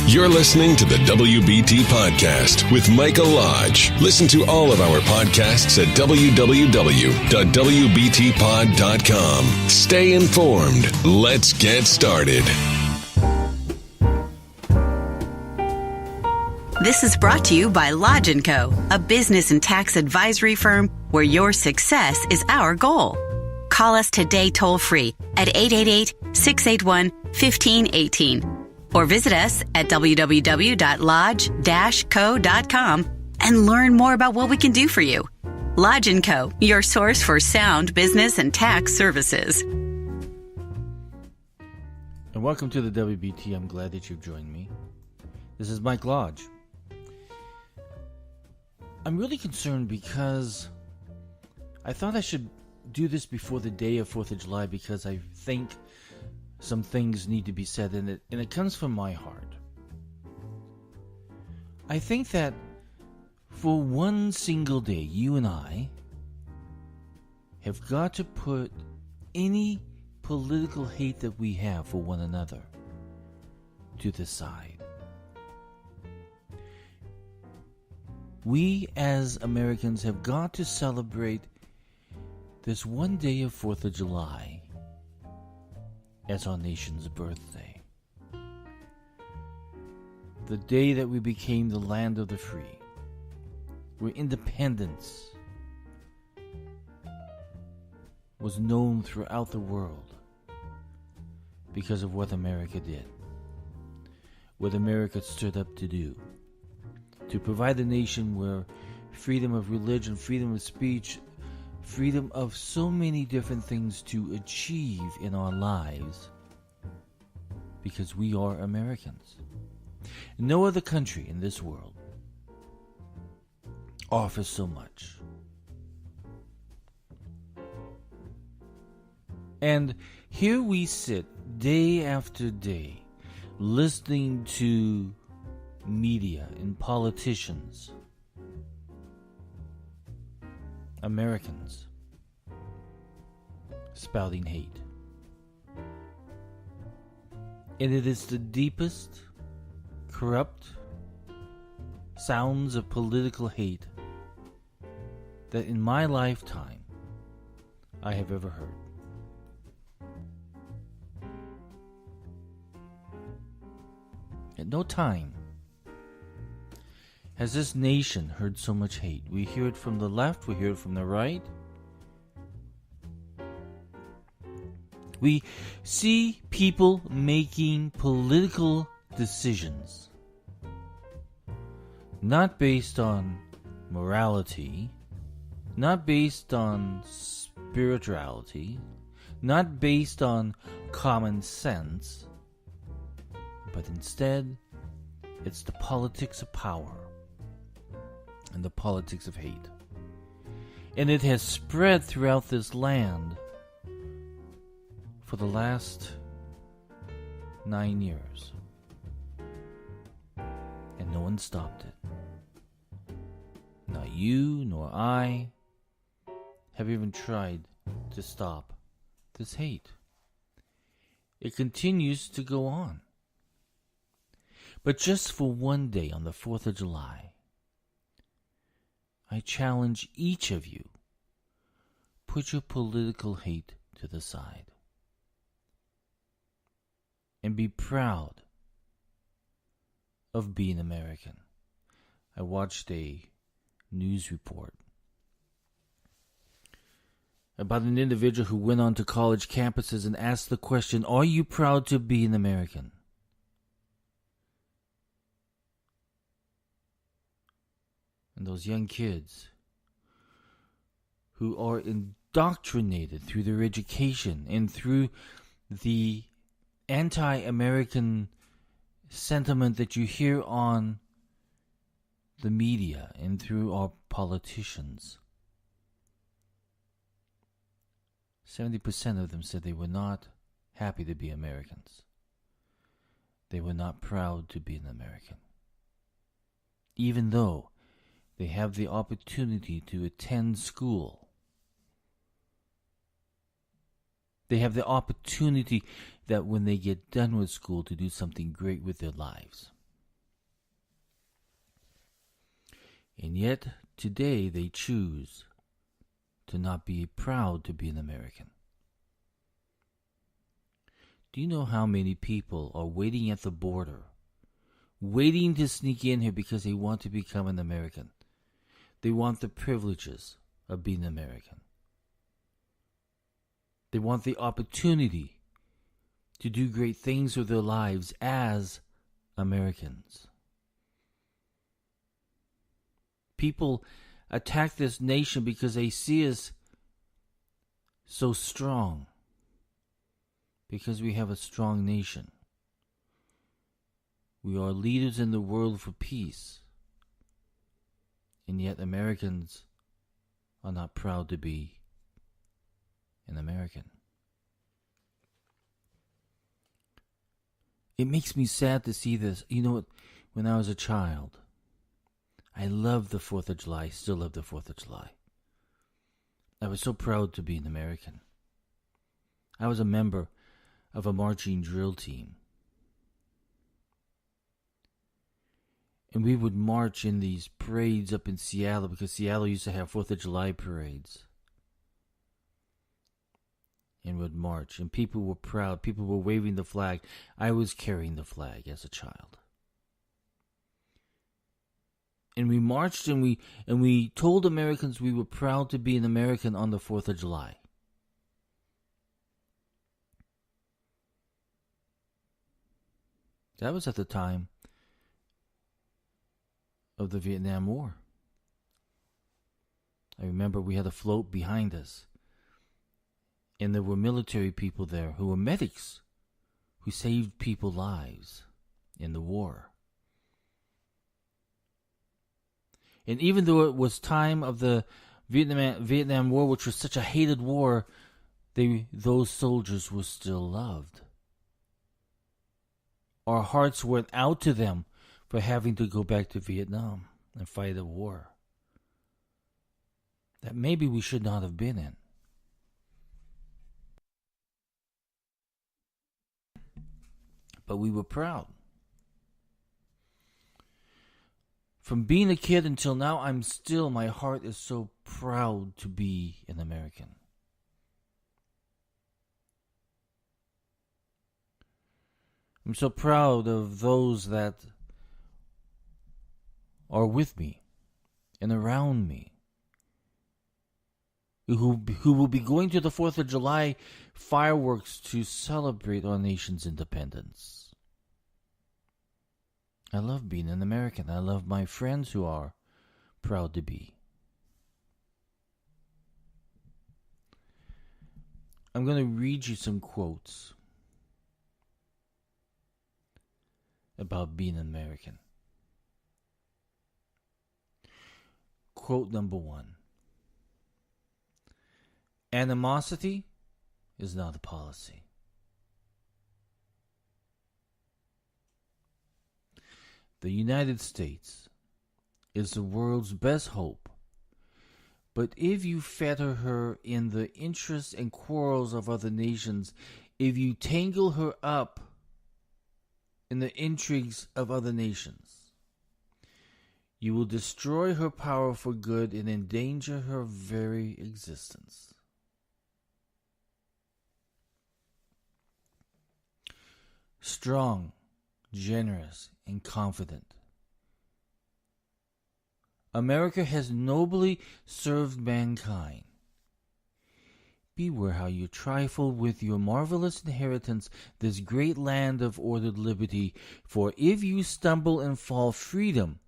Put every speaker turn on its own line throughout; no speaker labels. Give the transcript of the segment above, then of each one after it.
You're listening to the WBT Podcast with Michael Lodge. Listen to all of our podcasts at www.wbtpod.com. Stay informed. Let's get started.
This is brought to you by Lodge & Co., a business and tax advisory firm where your success is our goal. Call us today toll-free at 888-681-1518 or visit us at www.lodge-co.com and learn more about what we can do for you. Lodge & Co., your source for sound business and tax services.
And welcome to the WBT. I'm glad that you've joined me. This is Mike Lodge. I'm really concerned because I thought I should do this before the day of 4th of July because I think some things need to be said, and it comes from my heart. I think that for one single day, you and I have got to put any political hate that we have for one another to the side. We as Americans have got to celebrate this one day of 4th of July as our nation's birthday. The day that we became the land of the free, where independence was known throughout the world because of what America did, what America stood up to do, to provide a nation where freedom of religion, freedom of speech, freedom of so many different things to achieve in our lives, because we are Americans. No other country in this world offers so much. And here we sit day after day listening to media and politicians, Americans, spouting hate. And it is the deepest, corrupt sounds of political hate that in my lifetime I have ever heard. At no time has this nation heard so much hate. We hear it from the left, we hear it from the right. We see people making political decisions not based on morality, not based on spirituality, not based on common sense, but instead it's the politics of power and the politics of hate. And it has spread throughout this land for the last 9 years. And no one stopped it. Not you nor I have even tried to stop this hate. It continues to go on. But just for one day on the 4th of July, I challenge each of you, put your political hate to the side and be proud of being American. I watched a news report about an individual who went onto college campuses and asked the question, are you proud to be an American? And those young kids who are indoctrinated through their education and through the anti-American sentiment that you hear on the media and through our politicians. 70% of them said they were not happy to be Americans. They were not proud to be an American. Even though they have the opportunity to attend school. They have the opportunity that when they get done with school to do something great with their lives. And yet, today they choose to not be proud to be an American. Do you know how many people are waiting at the border, waiting to sneak in here because they want to become an American? They want the privileges of being American. They want the opportunity to do great things with their lives as Americans. People attack this nation because they see us so strong, because we have a strong nation. We are leaders in the world for peace, and yet Americans are not proud to be an American. It makes me sad to see this. You know what? When I was a child, I loved the 4th of July. I still love the 4th of July. I was so proud to be an American. I was a member of a marching drill team. And we would march in these parades up in Seattle, because Seattle used to have 4th of July parades. And would march, and people were proud. People were waving the flag. I was carrying the flag as a child. And we marched, and we told Americans we were proud to be an American on the 4th of July. That was at the time of the Vietnam War. I remember we had a float behind us, and there were military people there who were medics who saved people's lives in the war. And even though it was time of the Vietnam War, which was such a hated war, those soldiers were still loved. Our hearts went out to them for having to go back to Vietnam and fight a war that maybe we should not have been in. But we were proud. From being a kid until now, my heart is so proud to be an American. I'm so proud of those that are with me and around me, who will be going to the 4th of July fireworks to celebrate our nation's independence. I love being an American. I love my friends who are proud to be. I'm going to read you some quotes about being an American. Quote number 1. Animosity is not a policy. The United States is the world's best hope, but if you fetter her in the interests and quarrels of other nations, if you tangle her up in the intrigues of other nations, you will destroy her power for good and endanger her very existence. Strong, generous, and confident, America has nobly served mankind. Beware how you trifle with your marvelous inheritance, this great land of ordered liberty, for if you stumble and fall, freedom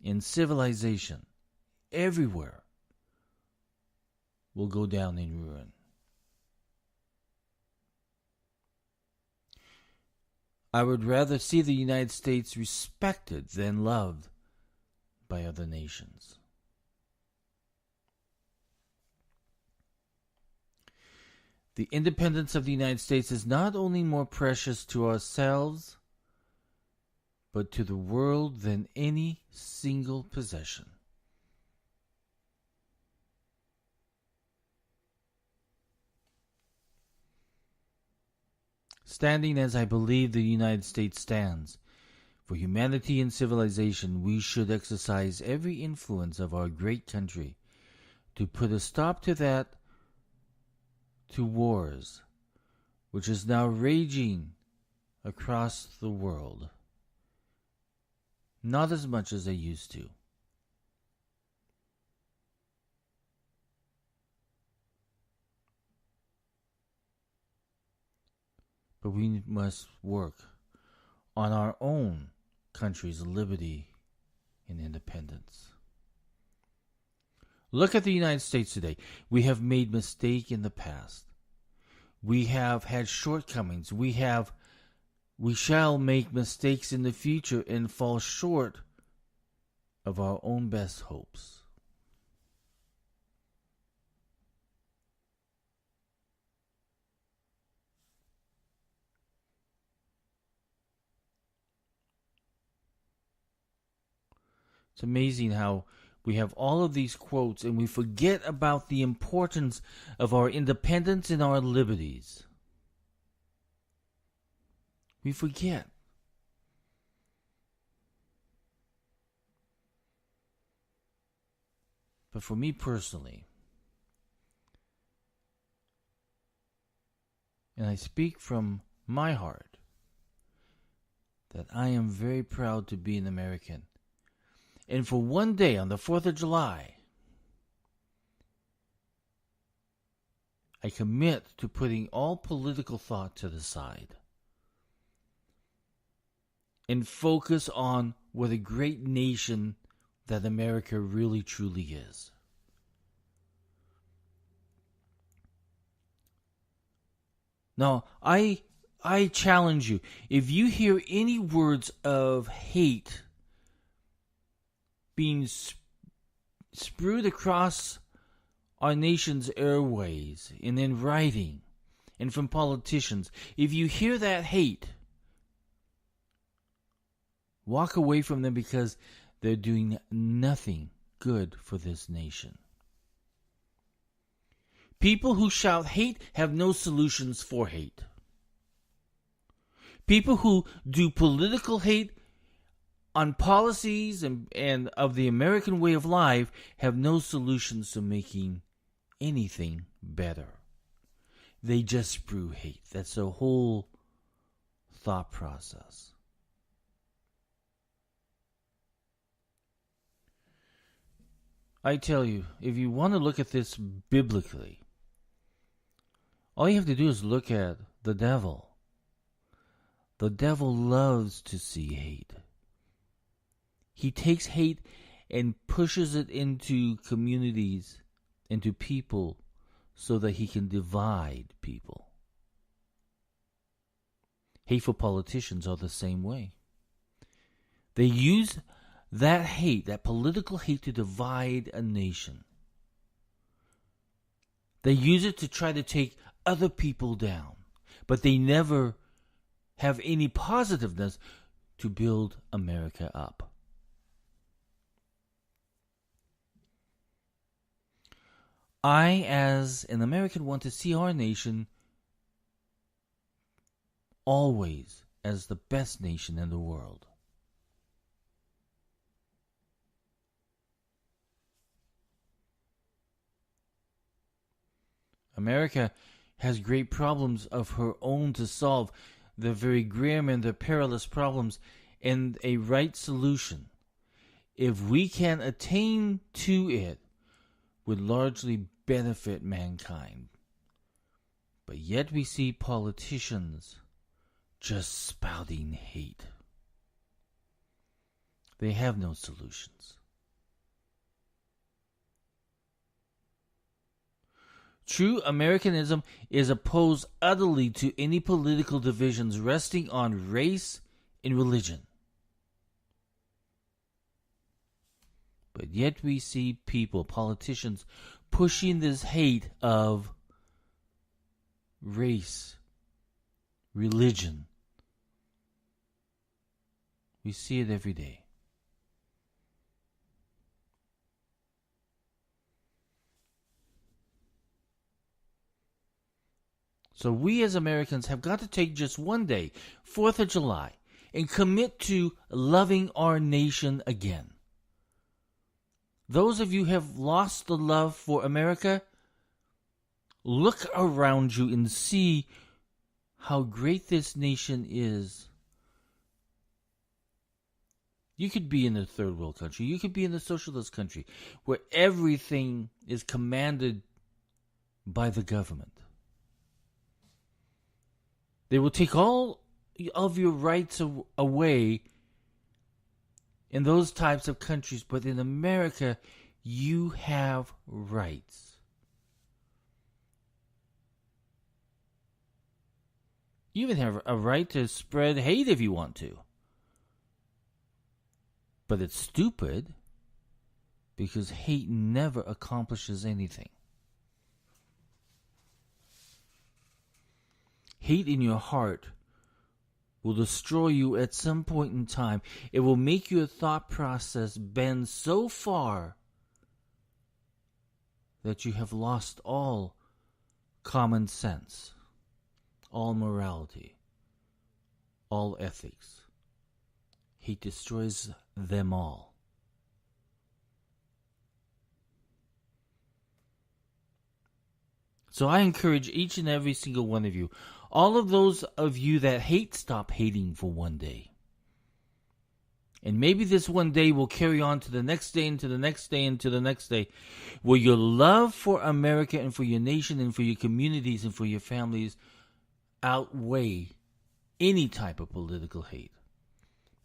and civilization everywhere will go down in ruin. I would rather see the United States respected than loved by other nations. The independence of the United States is not only more precious to ourselves, but to the world than any single possession. Standing as I believe the United States stands, For humanity and civilization, we should exercise every influence of our great country to put a stop to wars, which is now raging across the world. Not as much as they used to. But we must work on our own country's liberty and independence. Look at the United States today. We have made mistakes in the past. We have had shortcomings. We shall make mistakes in the future and fall short of our own best hopes. It's amazing how we have all of these quotes and we forget about the importance of our independence and our liberties. We forget. But for me personally, and I speak from my heart, that I am very proud to be an American. And for one day on the 4th of July, I commit to putting all political thought to the side and focus on what a great nation that America really truly is. Now, I challenge you, if you hear any words of hate being spewed across our nation's airways and in writing and from politicians, if you hear that hate, walk away from them because they're doing nothing good for this nation. People who shout hate have no solutions for hate. People who do political hate on policies and of the American way of life have no solutions to making anything better. They just spew hate. That's the whole thought process. I tell you, if you want to look at this biblically, all you have to do is look at the devil. The devil loves to see hate. He takes hate and pushes it into communities, into people, so that he can divide people. Hateful politicians are the same way. They use that hate, that political hate, to divide a nation. They use it to try to take other people down, but they never have any positiveness to build America up. I, as an American, want to see our nation always as the best nation in the world. America has great problems of her own to solve, the very grim and the perilous problems, and a right solution, if we can attain to it, would largely benefit mankind. But yet we see politicians just spouting hate. They have no solutions. True Americanism is opposed utterly to any political divisions resting on race and religion. But yet we see people, politicians, pushing this hate of race, religion. We see it every day. So we as Americans have got to take just one day, 4th of July, and commit to loving our nation again. Those of you who have lost the love for America, look around you and see how great this nation is. You could be in a third world country. You could be in a socialist country where everything is commanded by the government. They will take all of your rights away in those types of countries, but in America, you have rights. You even have a right to spread hate if you want to. But it's stupid because hate never accomplishes anything. Hate in your heart will destroy you at some point in time. It will make your thought process bend so far that you have lost all common sense, all morality, all ethics. Hate destroys them all. So I encourage each and every single one of you, all of those of you that hate, stop hating for one day. And maybe this one day will carry on to the next day and to the next day and to the next day, where your love for America and for your nation and for your communities and for your families outweigh any type of political hate.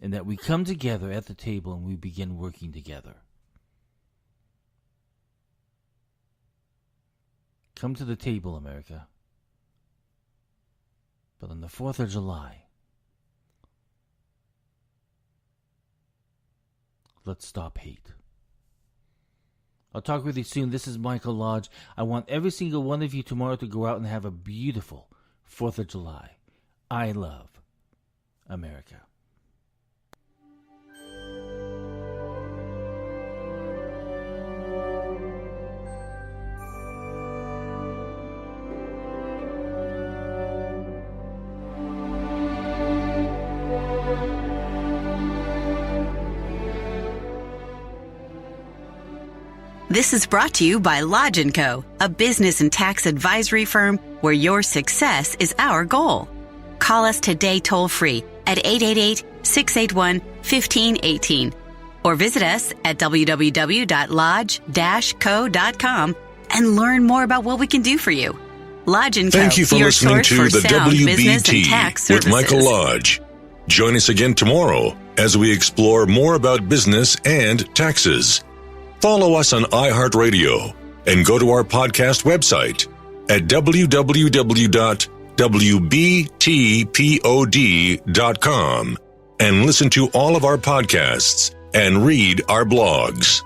And that we come together at the table and we begin working together. Come to the table, America. But on the 4th of July, let's stop hate. I'll talk with you soon. This is Michael Lodge. I want every single one of you tomorrow to go out and have a beautiful 4th of July. I love America.
This is brought to you by Lodge & Co., a business and tax advisory firm where your success is our goal. Call us today toll-free at 888-681-1518 or visit us at www.lodge-co.com and learn more about what we can do for you. Lodge & Co.,
Thank you for
your
listening
source
to
for
the
sound business and tax
WBT with
services.
Michael Lodge. Join us again tomorrow as we explore more about business and taxes. Follow us on iHeartRadio and go to our podcast website at www.wbtpod.com and listen to all of our podcasts and read our blogs.